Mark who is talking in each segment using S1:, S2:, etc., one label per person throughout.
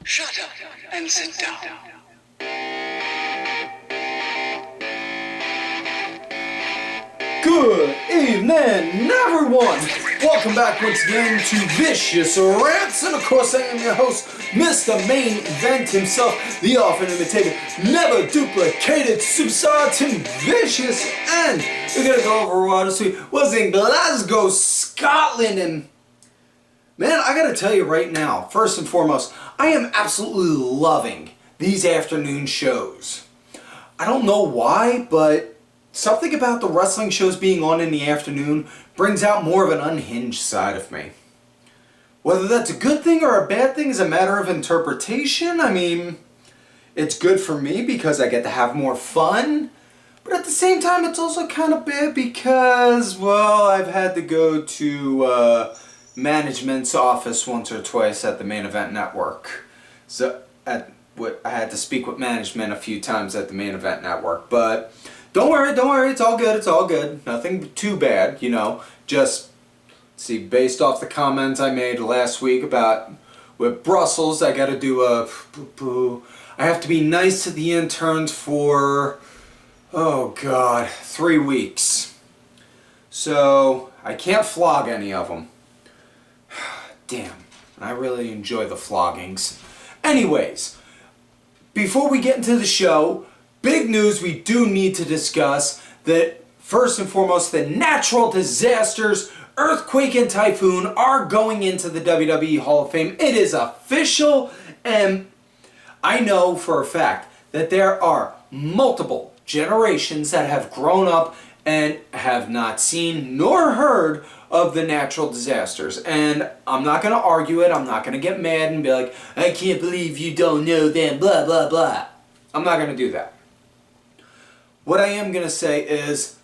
S1: Shut up and sit down.
S2: Good evening, everyone! Welcome back once again to Vicious Rants, and of course I am your host, Mr. Main Event himself, the often imitated, never duplicated superstar Tim Vicious, and we're gonna go over what this week was in Glasgow, Scotland, and man, I gotta tell you right now, first and foremost, I am absolutely loving these afternoon shows. I don't know why, but something about the wrestling shows being on in the afternoon brings out more of an unhinged side of me. Whether that's a good thing or a bad thing is a matter of interpretation. I mean, it's good for me because I get to have more fun, but at the same time it's also kind of bad because, well, I've had to go to management's office once or twice at the Main Event Network. So I had to speak with management a few times at the Main Event Network, but don't worry, it's all good, nothing too bad, you know, just, see, based off the comments I made last week about, with Brussels, I gotta do I have to be nice to the interns for, oh god, 3 weeks. So, I can't flog any of them. Damn, I really enjoy the floggings. Anyways, before we get into the show, big news we do need to discuss that first and foremost, the natural disasters, earthquake and typhoon are going into the WWE Hall of Fame. It is official, and I know for a fact that there are multiple generations that have grown up and have not seen nor heard of the natural disasters. And I'm not going to argue it. I'm not going to get mad and be like, I can't believe you don't know them, blah, blah, blah. I'm not going to do that. What I am going to say is,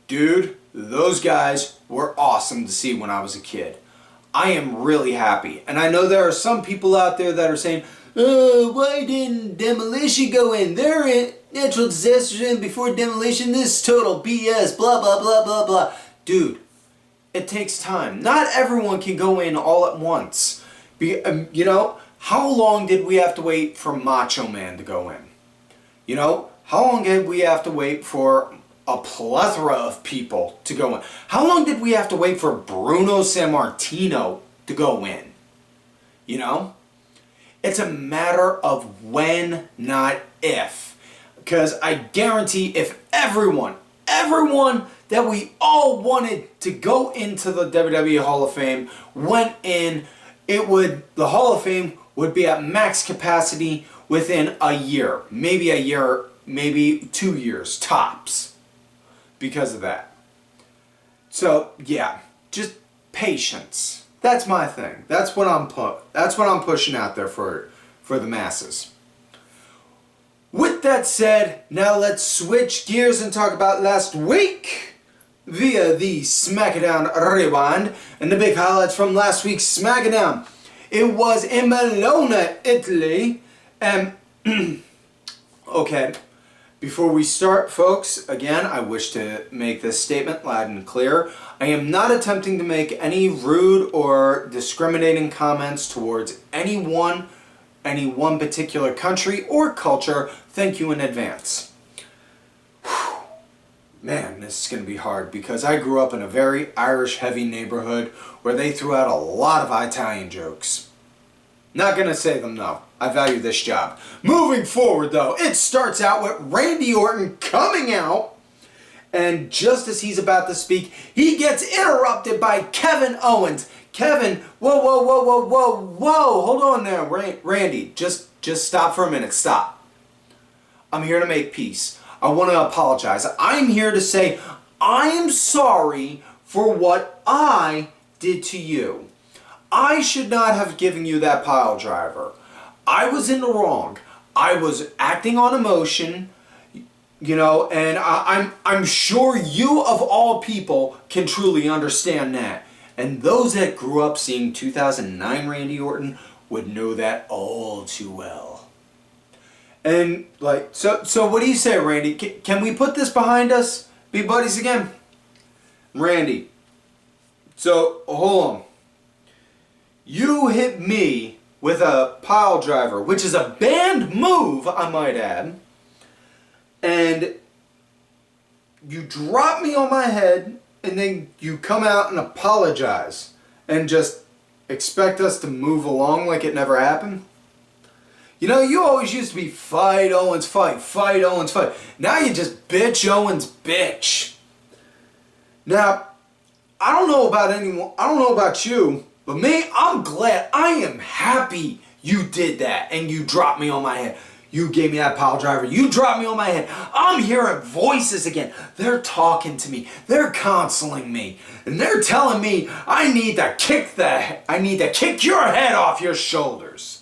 S2: dude, those guys were awesome to see when I was a kid. I am really happy. And I know there are some people out there that are saying, oh, why didn't Demolition go in? They're in natural disasters in before Demolition. This is total BS, blah, blah, blah, blah, blah. Dude, it takes time. Not everyone can go in all at once. You know, how long did we have to wait for Macho Man to go in? You know, how long did we have to wait for a plethora of people to go in? How long did we have to wait for Bruno Sammartino to go in? You know? It's a matter of when, not if. Because I guarantee if everyone that we all wanted to go into the WWE Hall of Fame went in, the Hall of Fame would be at max capacity within a year, maybe 2 years tops, because of that. So yeah, just patience. That's my thing. That's what I'm pushing out there for the masses. With that said, now let's switch gears and talk about last week via the SmackDown Rewind and the big highlights from last week's SmackDown. It was in Bologna, Italy, and okay, before we start, folks, again, I wish to make this statement loud and clear. I am not attempting to make any rude or discriminating comments towards any one particular country or culture. Thank you in advance. Whew. Man, this is going to be hard because I grew up in a very Irish-heavy neighborhood where they threw out a lot of Italian jokes. Not going to say them, though. I value this job. Moving forward, though, it starts out with Randy Orton coming out, and just as he's about to speak, he gets interrupted by Kevin Owens. Kevin, whoa, hold on there, Randy, just stop for a minute, stop. I'm here to make peace. I want to apologize. I'm here to say I'm sorry for what I did to you. I should not have given you that pile driver. I was in the wrong. I was acting on emotion, you know, and I'm sure you of all people can truly understand that. And those that grew up seeing 2009 Randy Orton would know that all too well. And like, so what do you say, Randy? Can we put this behind us? Be buddies again? Randy, so hold on. You hit me with a pile driver, which is a banned move, I might add. And you drop me on my head, and then you come out and apologize and just expect us to move along like it never happened. You know, you always used to be fight Owens, fight Owens, fight. Now you just bitch Owens, bitch. Now, I don't know about anyone, I don't know about you, but me, I'm glad, I am happy you did that and you dropped me on my head. You gave me that pile driver. You dropped me on my head. I'm hearing voices again. They're talking to me. They're counseling me. And they're telling me I need to kick your head off your shoulders.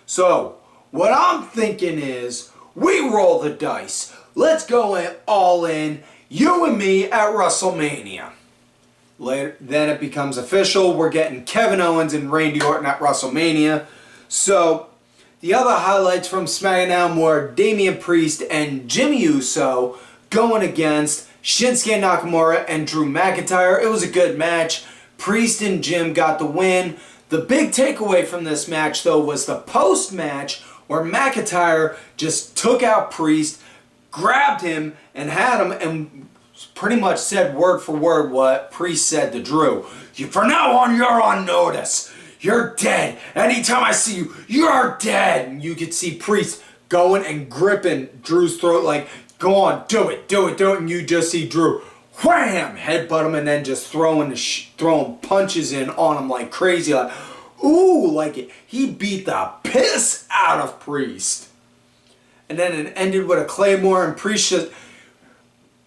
S2: So, what I'm thinking is, we roll the dice. Let's go all in, you and me at WrestleMania. Later, then it becomes official. We're getting Kevin Owens and Randy Orton at WrestleMania. So, the other highlights from SmackDown were Damian Priest and Jimmy Uso going against Shinsuke Nakamura and Drew McIntyre. It was a good match. Priest and Jim got the win. The big takeaway from this match, though, was the post-match where McIntyre just took out Priest, grabbed him, and had him, and pretty much said word for word what Priest said to Drew. From now on, you're on notice. You're dead. Anytime I see you, you're dead. And you could see Priest going and gripping Drew's throat like, go on, do it. And you just see Drew, wham, headbutt him and then just throwing punches in on him like crazy. Like, ooh, like it. He beat the piss out of Priest. And then it ended with a Claymore and Priest just...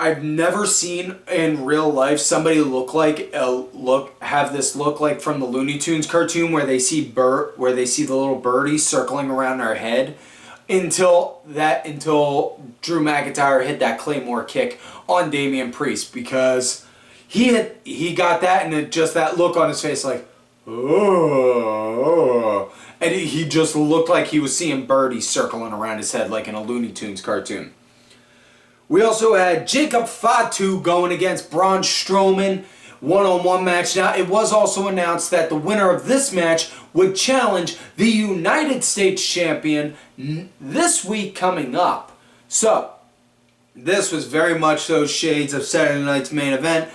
S2: I've never seen in real life somebody have this look like from the Looney Tunes cartoon where they see the little birdie circling around their head until Drew McIntyre hit that Claymore kick on Damian Priest, because he got that and just that look on his face like, oh, and he just looked like he was seeing birdies circling around his head like in a Looney Tunes cartoon. We also had Jacob Fatu going against Braun Strowman, one-on-one match. Now, it was also announced that the winner of this match would challenge the United States Champion this week coming up. So, this was very much those shades of Saturday night's main event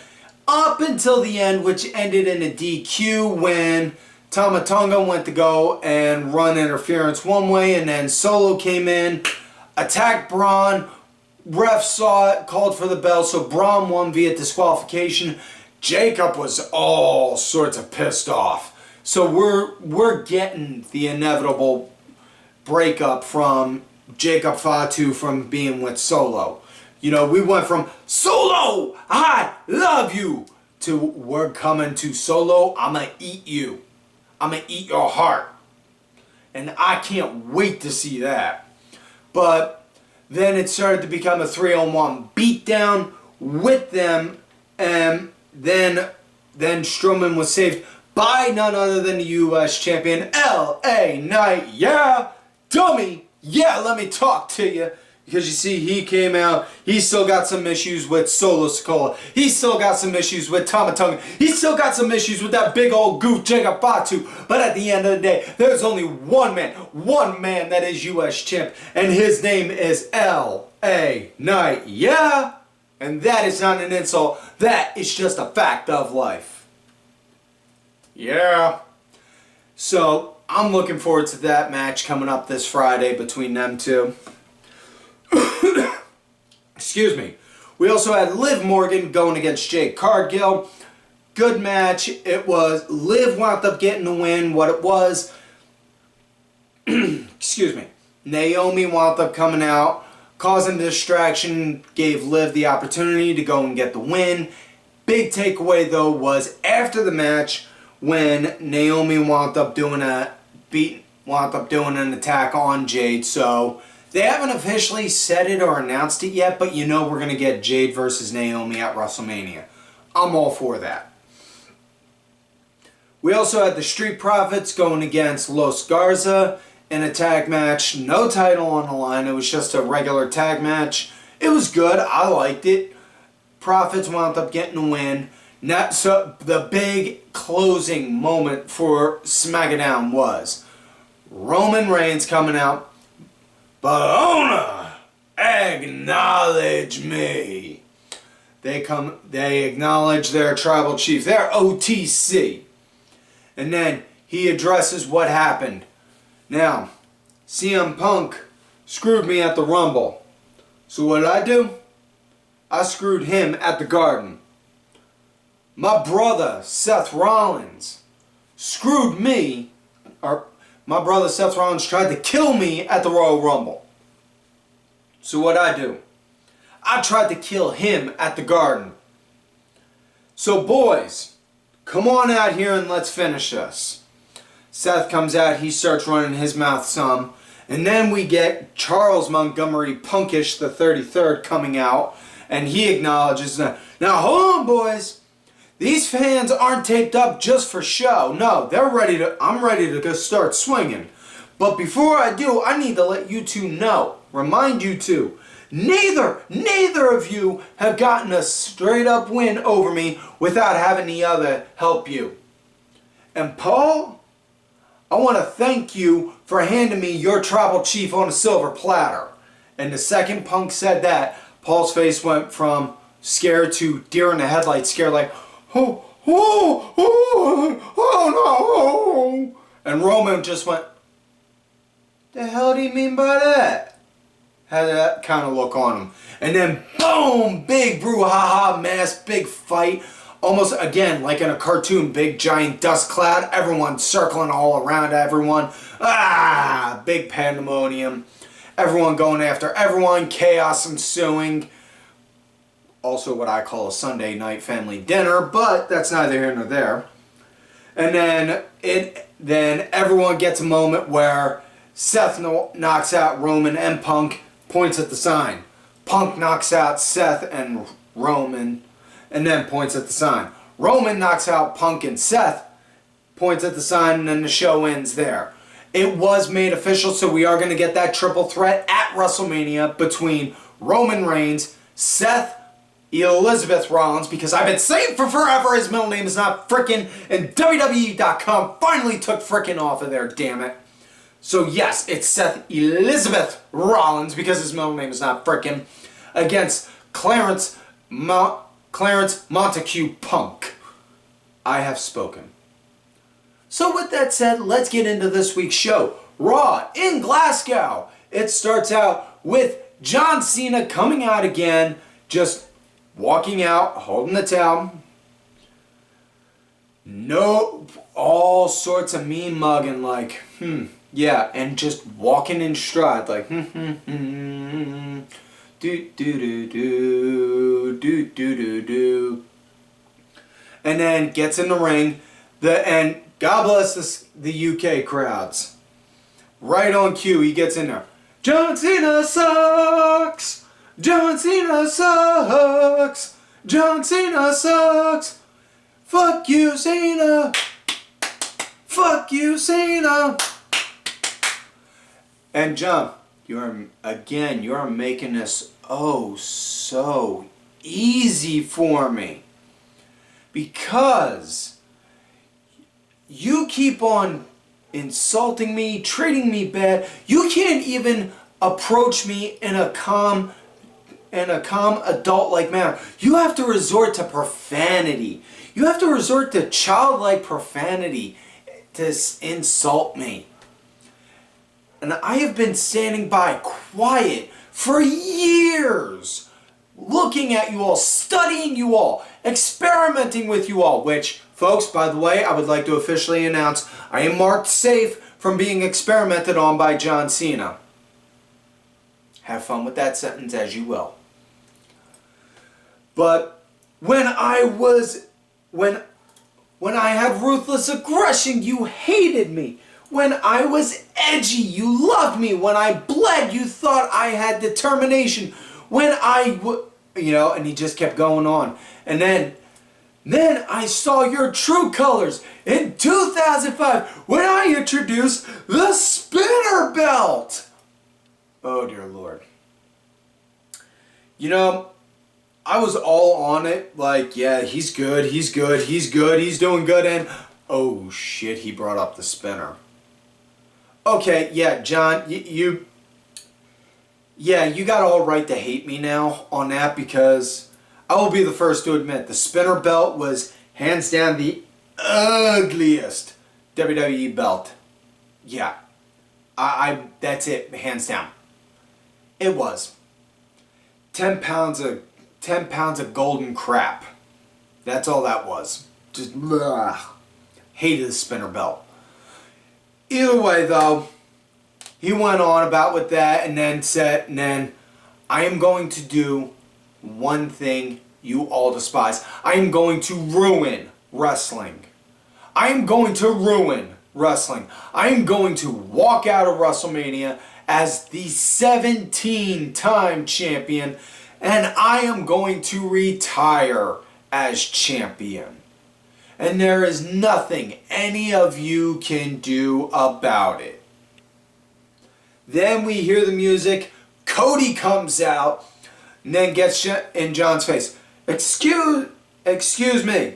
S2: up until the end, which ended in a DQ when Tama Tonga went to go and run interference one way, and then Solo came in, attacked Braun. Ref saw it, called for the bell, so Braun won via disqualification. Jacob was all sorts of pissed off. So we're getting the inevitable breakup from Jacob Fatu from being with Solo. You know, we went from Solo, I love you, to we're coming to Solo, I'm gonna eat you. I'm gonna eat your heart. And I can't wait to see that. But then it started to become a 3-on-1 beatdown with them, and then Strowman was saved by none other than the U.S. champion, L.A. Knight. Yeah, dummy. Yeah, let me talk to you. Because you see, he came out, he still got some issues with Solo Sikoa. He still got some issues with Tama Tonga. He still got some issues with that big old goof, Jacob Fatu. But at the end of the day, there's only one man that is U.S. champ, and his name is L.A. Knight. Yeah? And that is not an insult. That is just a fact of life. Yeah. So, I'm looking forward to that match coming up this Friday between them two. Excuse me. We also had Liv Morgan going against Jade Cargill. Good match. It was. Liv wound up getting the win. What it was. Excuse me. Naomi wound up coming out, causing distraction, gave Liv the opportunity to go and get the win. Big takeaway though was after the match when Naomi wound up doing an attack on Jade. So they haven't officially said it or announced it yet, but you know we're going to get Jade versus Naomi at WrestleMania. I'm all for that. We also had the Street Profits going against Los Garza in a tag match. No title on the line. It was just a regular tag match. It was good. I liked it. Profits wound up getting the win. So the big closing moment for SmackDown was Roman Reigns coming out. Barona, acknowledge me. They acknowledge their tribal chief, their OTC. And then he addresses what happened. Now, CM Punk screwed me at the Rumble. So what did I do? I screwed him at the Garden. My brother, Seth Rollins, screwed me, or my brother Seth Rollins tried to kill me at the Royal Rumble. So what I do? I tried to kill him at the Garden. So boys, come on out here and let's finish this. Seth comes out, he starts running his mouth some, and then we get Charles Montgomery Punkish the 33rd coming out, and he acknowledges that. Now hold on boys, these fans aren't taped up just for show. No, I'm ready to go start swinging. But before I do, I need to let you two know, remind you two, neither of you have gotten a straight up win over me without having the other help you. And Paul, I want to thank you for handing me your tribal chief on a silver platter. And the second Punk said that, Paul's face went from scared to deer in the headlights, scared like, oh no. And Roman just went, the hell do you mean by that? Had that kind of look on him. And then boom, big brouhaha mess, big fight. Almost again like in a cartoon, big giant dust cloud. Everyone circling all around everyone. Big pandemonium. Everyone going after everyone. Chaos ensuing. Also what I call a Sunday night family dinner, but that's neither here nor there. And then everyone gets a moment where Seth knocks out Roman and Punk, points at the sign. Punk knocks out Seth and Roman, and then points at the sign. Roman knocks out Punk and Seth, points at the sign, and then the show ends there. It was made official, so we are going to get that triple threat at WrestleMania between Roman Reigns, Seth, Elizabeth Rollins, because I've been saying for forever his middle name is not frickin', and WWE.com finally took frickin' off of there, damn it. So yes, it's Seth Elizabeth Rollins, because his middle name is not frickin', against Clarence Montague Punk. I have spoken. So with that said, let's get into this week's show. Raw in Glasgow. It starts out with John Cena coming out again, just walking out, holding the towel. No, all sorts of mean mugging like, yeah, and just walking in stride like, do do do do. And then gets in the ring, and God bless the UK crowds. Right on cue, he gets in there. John Cena sucks! John Cena sucks! John Cena sucks! Fuck you, Cena! Fuck you, Cena! And John, you're making this oh so easy for me. Because you keep on insulting me, treating me bad. You can't even approach me in a calm adult-like manner. You have to resort to profanity. You have to resort to childlike profanity to insult me. And I have been standing by quiet for years, looking at you all, studying you all, experimenting with you all, which, folks, by the way, I would like to officially announce I am marked safe from being experimented on by John Cena. Have fun with that sentence as you will. But when I had ruthless aggression, you hated me. When I was edgy, you loved me. When I bled, you thought I had determination. When and he just kept going on. And then I saw your true colors in 2005 when I introduced the spinner belt. Oh dear Lord. I was all on it, like, yeah, he's good, he's doing good, and oh shit, he brought up the spinner. Okay, yeah, John, yeah, you got all right to hate me now on that because I will be the first to admit the spinner belt was hands down the ugliest WWE belt. Yeah, I that's it, hands down. It was 10 pounds of golden crap. That's all that was. Just hated the spinner belt. Either way, though, he went on about with that and then said, I am going to do one thing you all despise. I am going to ruin wrestling. I am going to ruin wrestling. I am going to walk out of WrestleMania as the 17-time champion, and I am going to retire as champion. And there is nothing any of you can do about it. Then we hear the music. Cody comes out and then gets in John's face. Excuse me.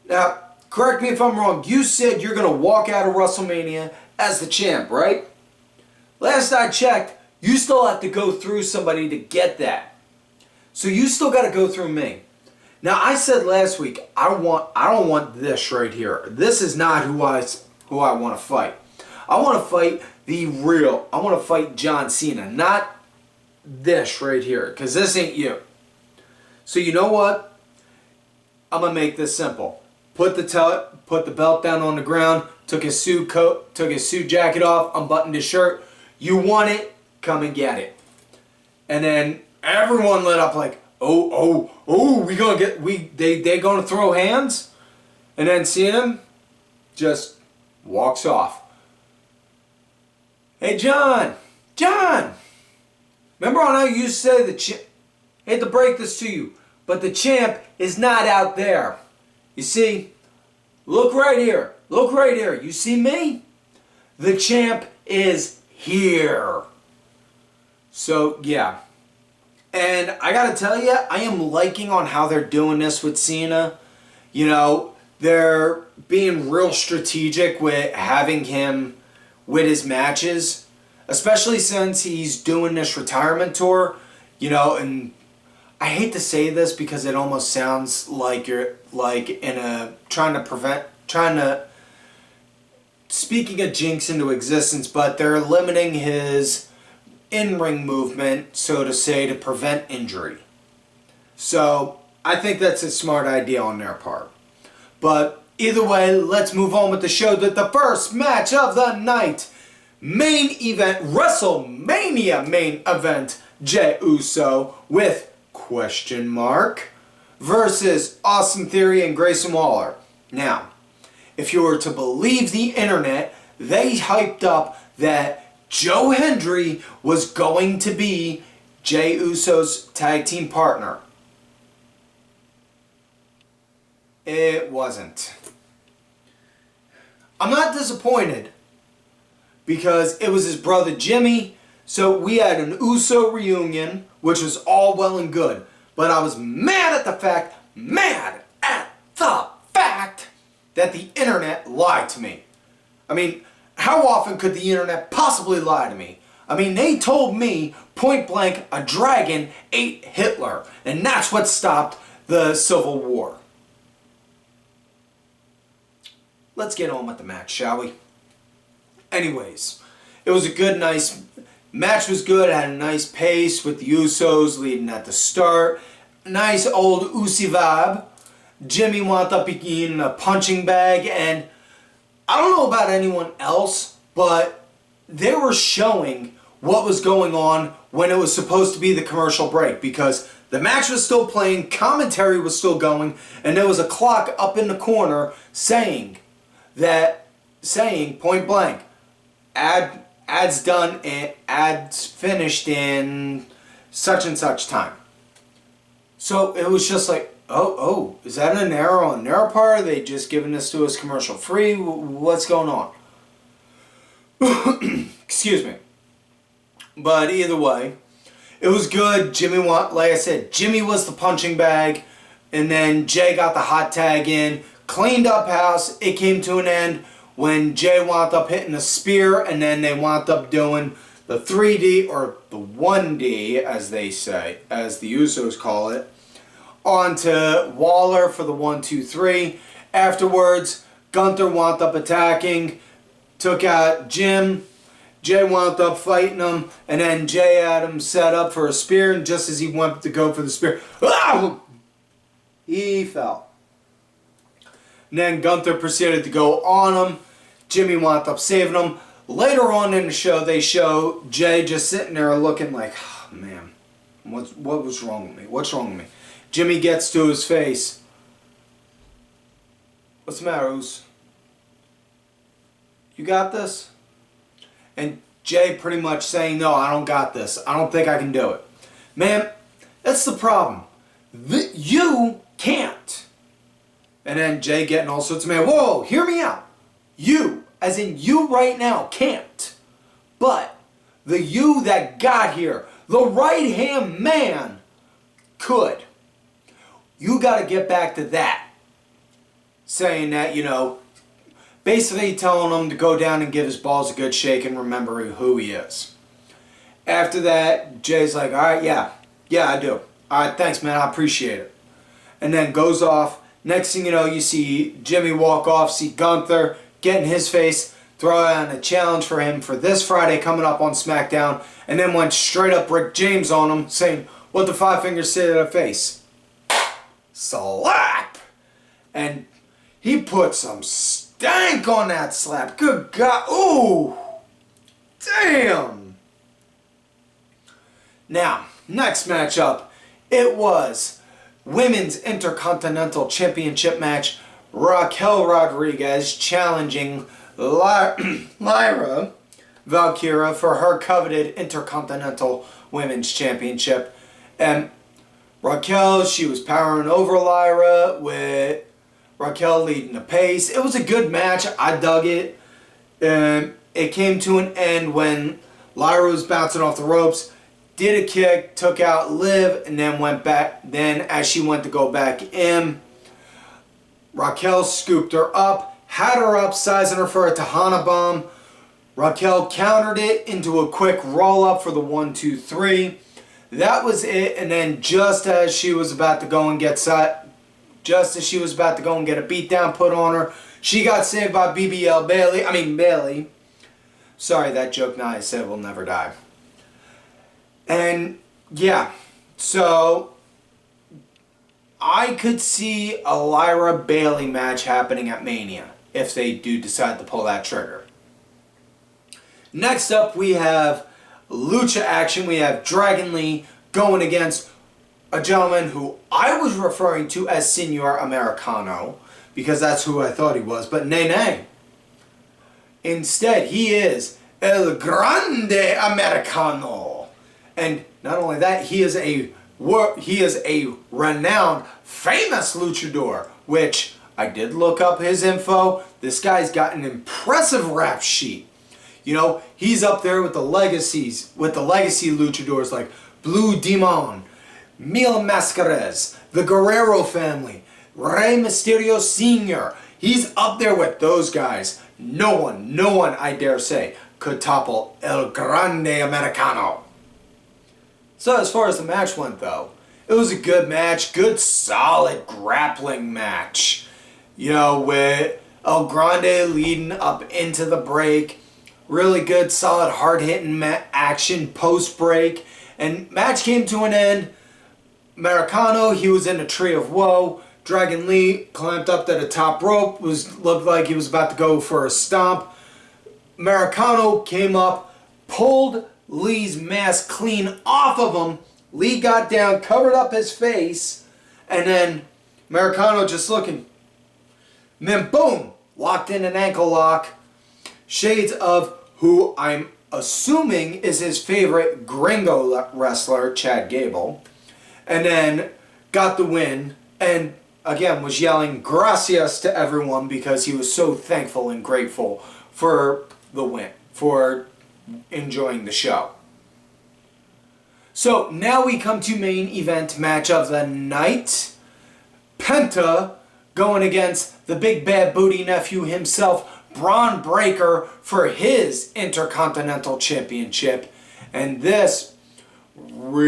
S2: Now, correct me if I'm wrong. You said you're going to walk out of WrestleMania as the champ, right? Last I checked, you still have to go through somebody to get that. So you still got to go through me. Now, I said last week, I don't want this right here. This is not who I want to fight. I want to fight I want to fight John Cena, not this right here, because this ain't you. So you know what? I'm going to make this simple. Put the belt down on the ground, took his suit jacket off, unbuttoned his shirt. You want it? Come and get it. And then everyone lit up like, oh, they gonna throw hands? And then Cena just walks off. Hey, John, remember how you used to say hate to break this to you, but the champ is not out there. You see, look right here. You see me? The champ is here. So, yeah. And I gotta tell you, I am liking on how they're doing this with Cena. You know, they're being real strategic with having him with his matches, especially since he's doing this retirement tour. You know, and I hate to say this because it almost sounds like you're like speaking a jinx into existence, but they're limiting his in-ring movement, so to say, to prevent injury. So I think that's a smart idea on their part. But either way, let's move on with the show. That the first match of the night, main event, WrestleMania main event, Jey Uso with question mark versus Austin Theory and Grayson Waller. Now, if you were to believe the internet, they hyped up that Joe Hendry was going to be Jey Uso's tag team partner. It wasn't. I'm not disappointed because it was his brother Jimmy, so we had an Uso reunion, which was all well and good. But I was mad at the fact that the internet lied to me. I mean, how often could the internet possibly lie to me? I mean, they told me point blank a dragon ate Hitler, and that's what stopped the Civil War. Let's get on with the match, shall we? Anyways, it was a good, nice match. Was good, had a nice pace with the Usos leading at the start. Nice old Usi vibe. Jimmy wound up being a punching bag, and I don't know about anyone else, but they were showing what was going on when it was supposed to be the commercial break, because the match was still playing, commentary was still going, and there was a clock up in the corner saying point blank, ads done and ads finished in such and such time. So it was just like, oh, is that an error on their part? Are they just giving this to us commercial free? What's going on? Excuse me. But either way, it was good. Like I said, Jimmy was the punching bag, and then Jay got the hot tag in, cleaned up house. It came to an end when Jay wound up hitting a spear, and then they wound up doing the 3D, or the 1D, as they say, as the Usos call it, onto Waller for the 1, 2, 3. Afterwards, Gunther wound up attacking, took out Jim. Jay wound up fighting him, and then Jay had him set up for a spear, and just as he went to go for the spear, he fell. And then Gunther proceeded to go on him. Jimmy wound up saving him. Later on in the show, they show Jay just sitting there looking like, oh, man, what was wrong with me? What's wrong with me? Jimmy gets to his face. What's the matter, Oos? You got this? And Jay pretty much saying, no, I don't got this. I don't think I can do it. Man, that's the problem. You can't. And then Jay getting all sorts of mad. Whoa, hear me out. You, as in you right now, can't. But the you that got here, the right-hand man, could. You got to get back to that. Saying that, you know, basically telling him to go down and give his balls a good shake and remember who he is. After that, Jay's like, all right, yeah, I do. All right, thanks, man, I appreciate it. And then goes off. Next thing you know, you see Jimmy walk off, see Gunther get in his face, throw out a challenge for him for this Friday coming up on SmackDown, and then went straight up Rick James on him, saying, what the five fingers say to their face? Slap! And he put some stank on that slap. Good God. Ooh. Damn. Now, next matchup, it was Women's Intercontinental Championship match. Raquel Rodriguez challenging Lyra Valkyria for her coveted Intercontinental Women's Championship. And Raquel, she was powering over Lyra with Raquel leading the pace. It was a good match. I dug it. It came to an end when Lyra was bouncing off the ropes, did a kick, took out Liv, and then went back. Then as she went to go back in, Raquel scooped her up, had her up, sizing her for a Tejana bomb. Raquel countered it into a quick roll-up for the 1, 2, 3. That was it, and then just as she was about to go and get a beatdown put on her, she got saved by Bailey. Sorry, that joke now I said will never die. And yeah, so I could see a Lyra Bailey match happening at Mania if they do decide to pull that trigger. Next up, we have Lucha action. We have Dragon Lee going against a gentleman who I was referring to as Senor Americano because that's who I thought he was, but nay. Instead, he is El Grande Americano. And not only that, he is a renowned, famous luchador, which I did look up his info. This guy's got an impressive rap sheet. You know, he's up there with the legacy luchadors like Blue Demon, Mil Mascares, the Guerrero family, Rey Mysterio Sr. He's up there with those guys. No one, I dare say, could topple El Grande Americano. So as far as the match went, though, it was a good match, good solid grappling match. You know, with El Grande leading up into the break. Really good, solid, hard-hitting action post-break. And match came to an end. Americano, he was in a tree of woe. Dragon Lee climbed up to the top rope. Looked like he was about to go for a stomp. Americano came up, pulled Lee's mask clean off of him. Lee got down, covered up his face, and then Americano just looking. And then boom, locked in an ankle lock. Shades of who I'm assuming is his favorite gringo wrestler, Chad Gable. And then got the win, and again was yelling gracias to everyone because he was so thankful and grateful for the win, for enjoying the show. So now we come to main event match of the night. Penta going against the big bad booty nephew himself, Bron Breakker for his Intercontinental Championship. And this was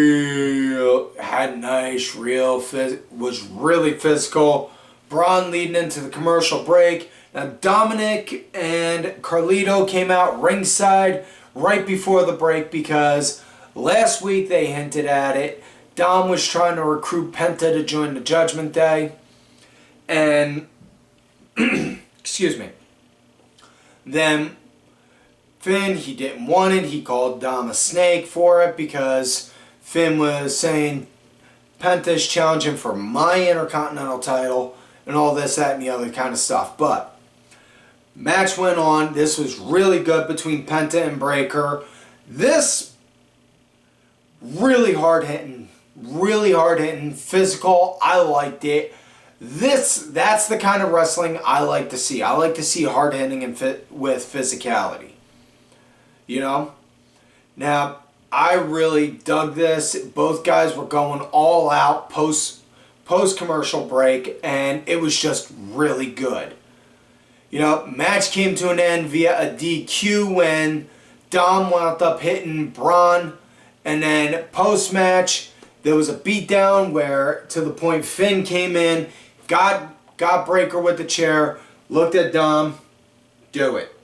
S2: really physical. Bron leading into the commercial break. Now Dominic and Carlito came out ringside right before the break because last week they hinted at it. Dom was trying to recruit Penta to join the Judgment Day. And, excuse me. Then Finn, he didn't want it. He called Dom a snake for it because Finn was saying Penta's challenging for my Intercontinental title and all this, that, and the other kind of stuff. But match went on. This was really good between Penta and Breakker. This really hard hitting, physical. I liked it. That's the kind of wrestling I like to see. I like to see hard hitting and with physicality. You know? Now, I really dug this. Both guys were going all out post commercial break, and it was just really good. You know, match came to an end via a DQ when Dom wound up hitting Bron, and then post match there was a beatdown where to the point Finn came in, got Breakker with the chair, looked at Dom, do it.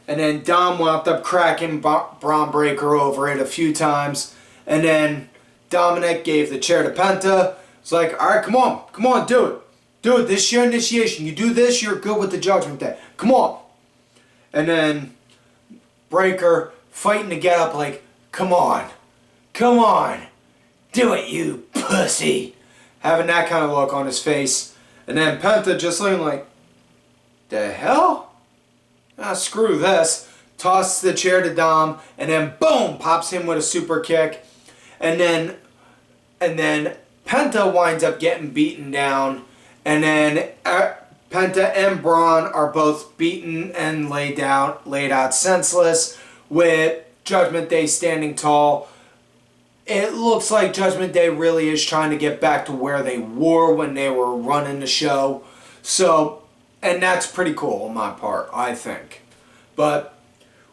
S2: And then Dom wound up cracking Bron Breakker over it a few times. And then Dominic gave the chair to Penta. It's like, all right, come on, do it. Do it. This is your initiation. You do this, you're good with the Judgment Day. Come on. And then Breakker fighting to get up like, come on. Do it, you pussy. Having that kind of look on his face. And then Penta just looking like, the hell? Screw this. Tosses the chair to Dom, and then boom, pops him with a super kick. And then Penta winds up getting beaten down, and then Penta and Bron are both beaten and laid out senseless, with Judgment Day standing tall. It looks like Judgment Day really is trying to get back to where they were when they were running the show. So, and that's pretty cool on my part, I think. But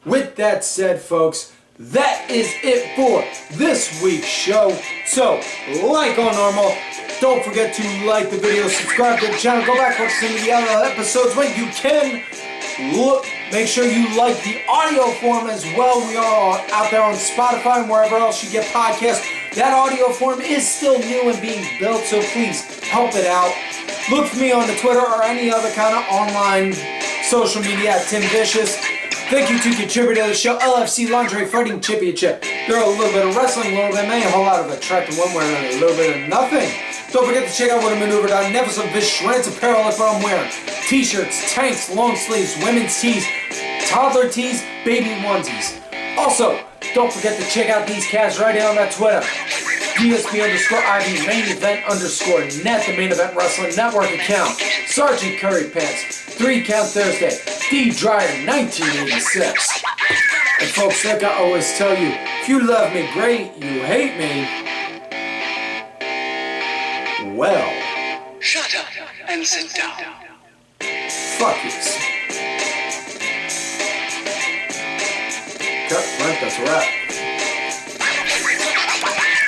S2: with that said, folks, that is it for this week's show. So, like on normal, don't forget to like the video, subscribe to the channel, go back and watch some of the other episodes when you can. Make sure you like the audio form as well. We are out there on Spotify and wherever else you get podcasts. That audio form is still new and being built, so please help it out. Look for me on the Twitter or any other kind of online social media at Tim Vicious. Thank you to contributor to the show, LFC Lingerie Fighting Championship. They're a little bit of wrestling, a little bit of MMA, a whole lot of attractive one wearing a little bit of nothing. Don't forget to check out what I maneuvered on. Never some Vicious Rants apparel like what I'm wearing. T-shirts, tanks, long sleeves, women's tees, toddler tees, baby onesies. Also, don't forget to check out these cats right here on that Twitter. DSB_IV main event _net, the main event wrestling network account. Sergeant Curry Pants, 3 Count Thursday, D Dryer 1986. And folks, like I always tell you, if you love me, great. You hate me, well,
S1: Shut up and sit down.
S2: fuck yous. Cut, right, that's a wrap.